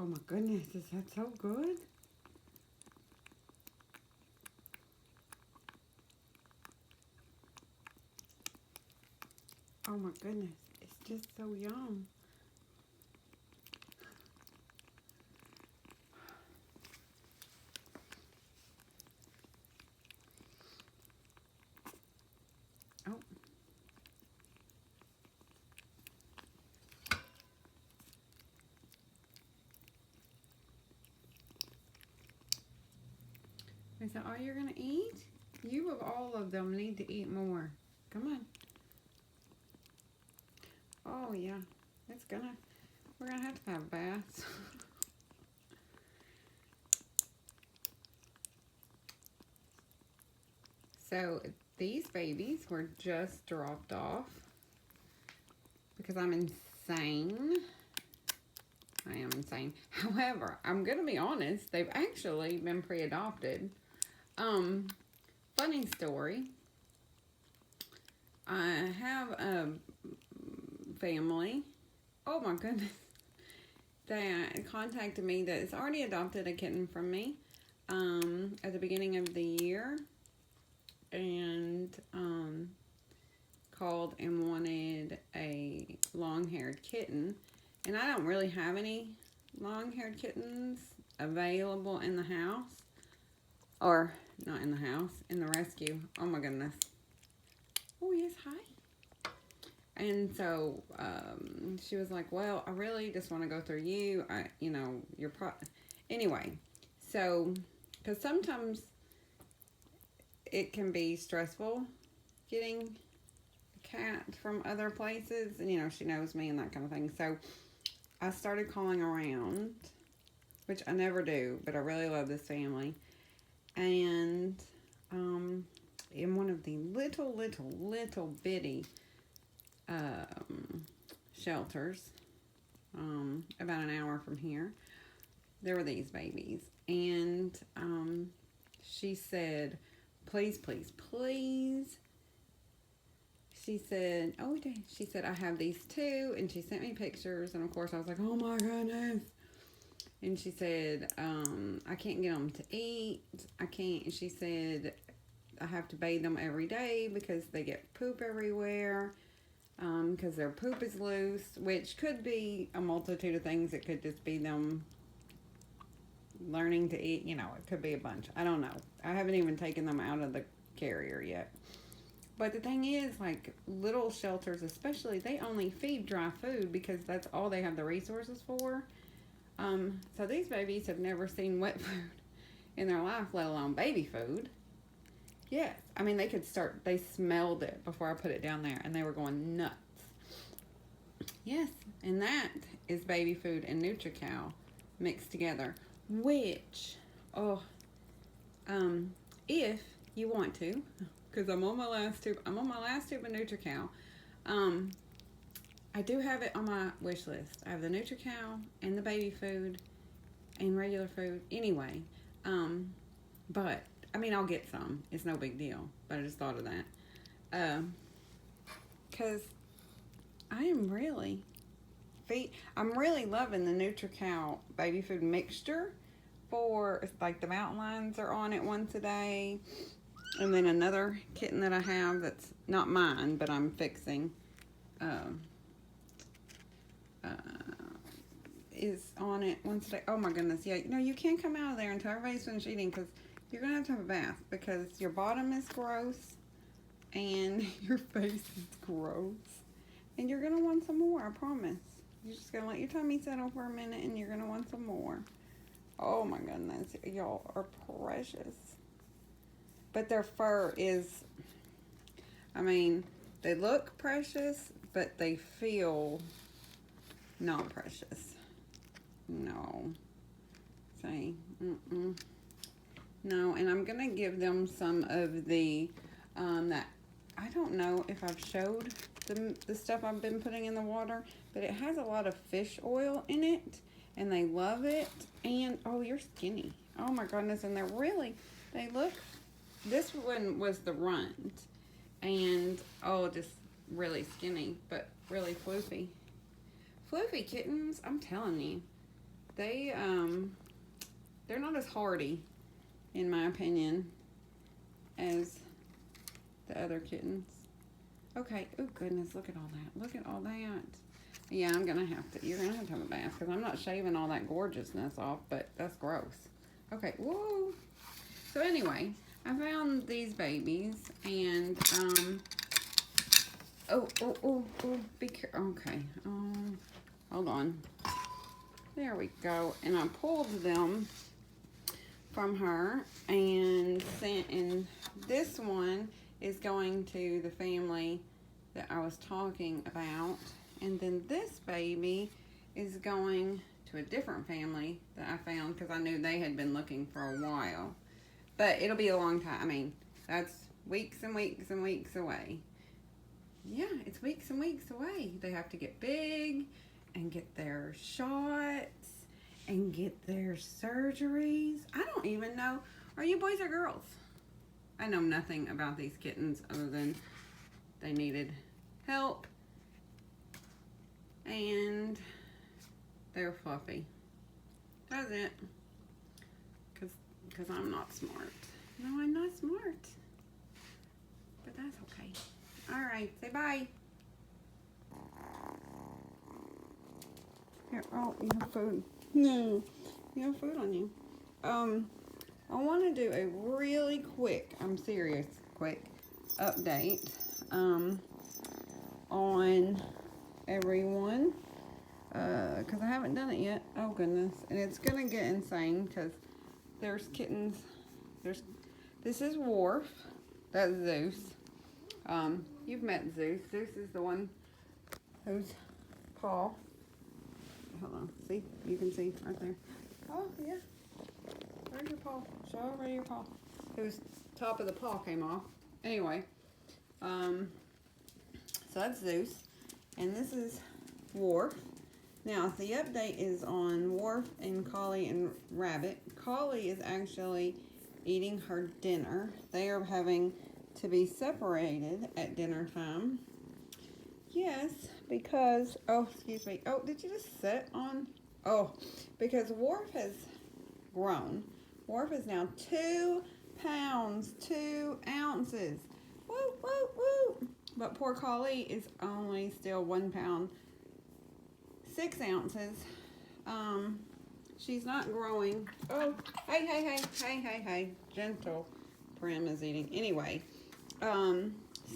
Oh my goodness, is that so good? Oh my goodness, it's just so yum. Oh. Is that all you're gonna eat? You of all of them need to eat more. Come on. Oh yeah, we're gonna have to have baths. So these babies were just dropped off because I'm insane. I am insane. However, I'm gonna be honest, they've actually been pre-adopted. Funny story. I have a family. Oh my goodness. They contacted me that has already adopted a kitten from me at the beginning of the year, and called and wanted a long-haired kitten. And I don't really have any long-haired kittens available in the house, or not in the house, in the rescue. Oh my goodness. Oh yes, hi. And so she was like, well, I really just want to go through you. Anyway, so, because sometimes it can be stressful getting a cat from other places. And, she knows me and that kind of thing. So I started calling around, which I never do, but I really love this family. And in one of the little bitty shelters, about an hour from here, there were these babies. And she said, please. She said, I have these two. And she sent me pictures. And of course I was like, oh my goodness. And she said, I can't get them to eat. I can't. She said, I have to bathe them every day because they get poop everywhere. Because their poop is loose, which could be a multitude of things. It could just be them learning to eat. It could be a bunch. I don't know. I haven't even taken them out of the carrier yet. But the thing is, like, little shelters especially, they only feed dry food because that's all they have the resources for. So these babies have never seen wet food in their life, let alone baby food. Yes. I mean, they smelled it before I put it down there, and they were going nuts. Yes. And that is baby food and NutriCal mixed together, which, if you want to, because I'm on my last tube of NutriCal. I do have it on my wish list. I have the NutriCal and the baby food and regular food anyway. But I mean, I'll get some. It's no big deal. But I just thought of that. Because I'm really loving the NutriCal baby food mixture. For, like, the mountain lions are on it once a day. And then another kitten that I have that's not mine, but I'm fixing, is on it once a day. Oh my goodness, yeah. You can't come out of there until everybody's finished eating, because you're going to have a bath, because your bottom is gross and your face is gross. And you're going to want some more, I promise. You're just going to let your tummy settle for a minute and you're going to want some more. Oh my goodness, y'all are precious. But their fur is, I mean, they look precious, but they feel not precious. No. See? No, and I'm going to give them some of the, that, I don't know if I've showed the stuff I've been putting in the water, but it has a lot of fish oil in it, and they love it. And, oh, you're skinny. Oh my goodness, and they look, this one was the runt, and, just really skinny, but really floofy. Floofy kittens, I'm telling you. They're not as hardy, in my opinion, as the other kittens. Okay. Oh goodness, look at all that. Look at all that. Yeah, you're gonna have to have a bath because I'm not shaving all that gorgeousness off, but that's gross. Okay, whoa. So anyway, I found these babies and oh, be careful. Okay. Hold on. There we go. And I pulled them from her and sent, and this one is going to the family that I was talking about. And then this baby is going to a different family that I found because I knew they had been looking for a while. But it'll be a long time. I mean, that's weeks and weeks and weeks away. Yeah, it's weeks and weeks away. They have to get big and get their shots and get their surgeries. I don't even know. Are you boys or girls? I know nothing about these kittens other than they needed help. And they're fluffy. That's it. Because I'm not smart. No, I'm not smart. But that's okay. Alright, say bye. Here, oh, you have food. No, you have food on you. I want to do a really quick, I'm serious, quick update on everyone, because I haven't done it yet. Oh goodness, and it's gonna get insane because there's kittens. This is Warf. That's Zeus. You've met Zeus. Zeus is the one whose paw. Hold on. See, you can see right there. Oh yeah. Where's your paw? Show over your paw. Whose top of the paw came off. Anyway, so that's Zeus. And this is Warf. Now, the update is on Warf and Collie and Rabbit. Collie is actually eating her dinner. They are having to be separated at dinner time. Yes, because, oh, excuse me. Oh, did you just sit on? Oh, because Warf has grown. Warf is now 2 pounds, 2 ounces. Woo, woo, woo. But poor Collie is only still 1 pound, 6 ounces. She's not growing. Oh, hey. Gentle Prim is eating. Anyway,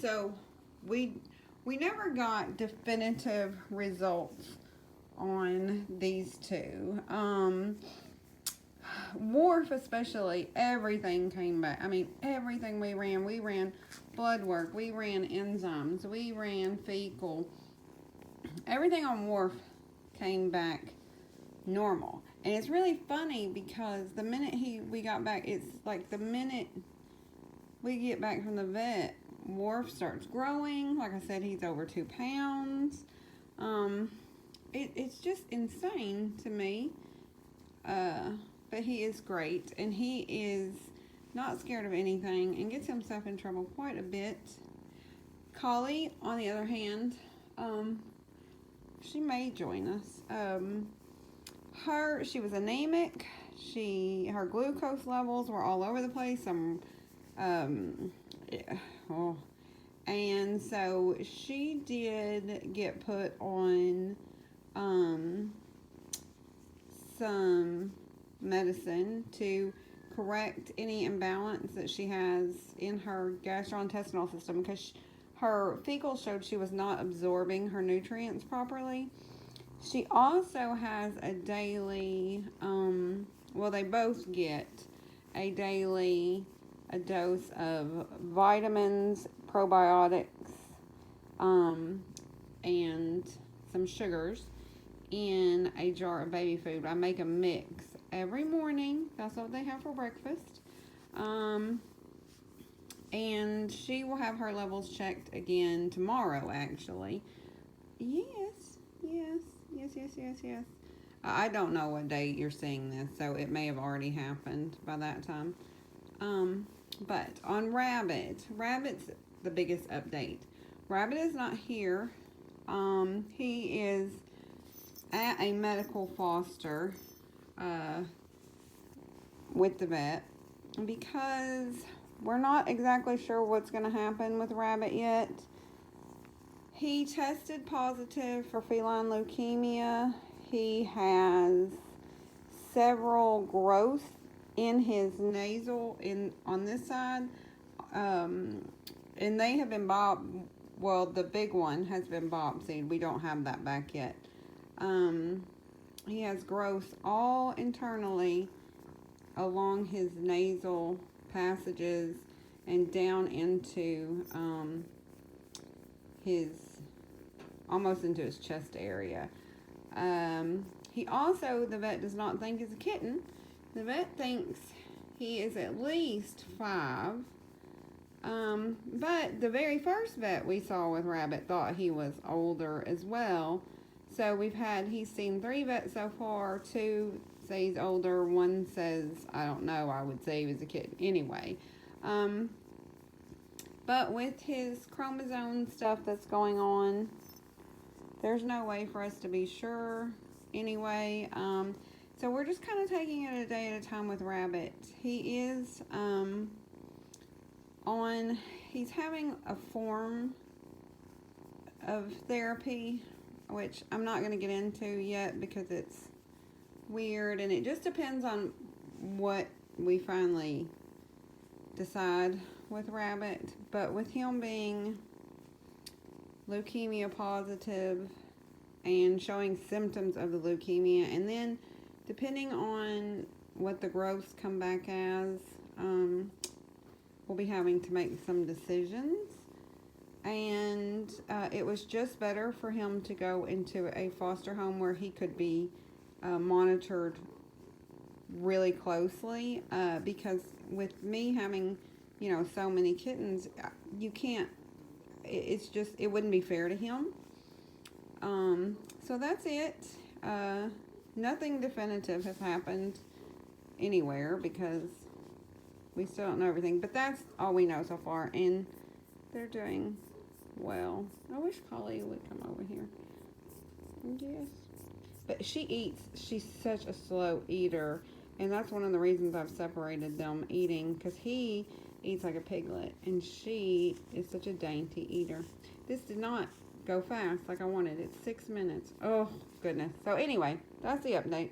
so we never got definitive results on these two. Warf especially, everything came back. I mean, everything we ran blood work, we ran enzymes, we ran fecal. Everything on Warf came back normal. And it's really funny because the minute we got back, it's like the minute we get back from the vet, Warf starts growing. Like I said, he's over 2 pounds. It's just insane to me. But he is great, and he is not scared of anything and gets himself in trouble quite a bit. Collie, on the other hand, she may join us. She was anemic. Her glucose levels were all over the place. And so she did get put on some medicine to correct any imbalance that she has in her gastrointestinal system, because her fecal showed she was not absorbing her nutrients properly. She also has a daily, they both get a dose of vitamins, probiotics, and some sugars in a jar of baby food. I make a mix every morning. That's what they have for breakfast. And she will have her levels checked again tomorrow, actually. Yes. I don't know what day you're seeing this, so it may have already happened by that time. But on Rabbit's the biggest update. Rabbit is not here. He is at a medical foster with the vet because we're not exactly sure what's going to happen with Rabbit yet. He tested positive for feline leukemia. He has several growths in his nasal on this side. And they have been well, the big one has been biopsied. We don't have that back yet. He has growth all internally along his nasal passages and down into almost into his chest area. He also, the vet does not think is a kitten. The vet thinks he is at least 5. But the very first vet we saw with Rabbit thought he was older as well. So he's seen 3 vets so far. 2 say he's older. 1 says, I don't know, I would say he was a kid anyway. But with his chromosome stuff that's going on, there's no way for us to be sure anyway. So we're just kind of taking it a day at a time with Rabbit. He is he's having a form of therapy, which I'm not going to get into yet because it's weird, and it just depends on what we finally decide with Rabbit. But with him being leukemia positive and showing symptoms of the leukemia, and then depending on what the growths come back as, we'll be having to make some decisions. And it was just better for him to go into a foster home where he could be monitored really closely, because with me having, so many kittens, you can't, it wouldn't be fair to him. So that's it. Nothing definitive has happened anywhere because we still don't know everything, but that's all we know so far, and they're doing well. I wish Polly would come over here. Yes. But she's such a slow eater, and that's one of the reasons I've separated them eating, because he eats like a piglet, and she is such a dainty eater. This did not go fast like I wanted. It's 6 minutes. Oh, goodness. So anyway, that's the update.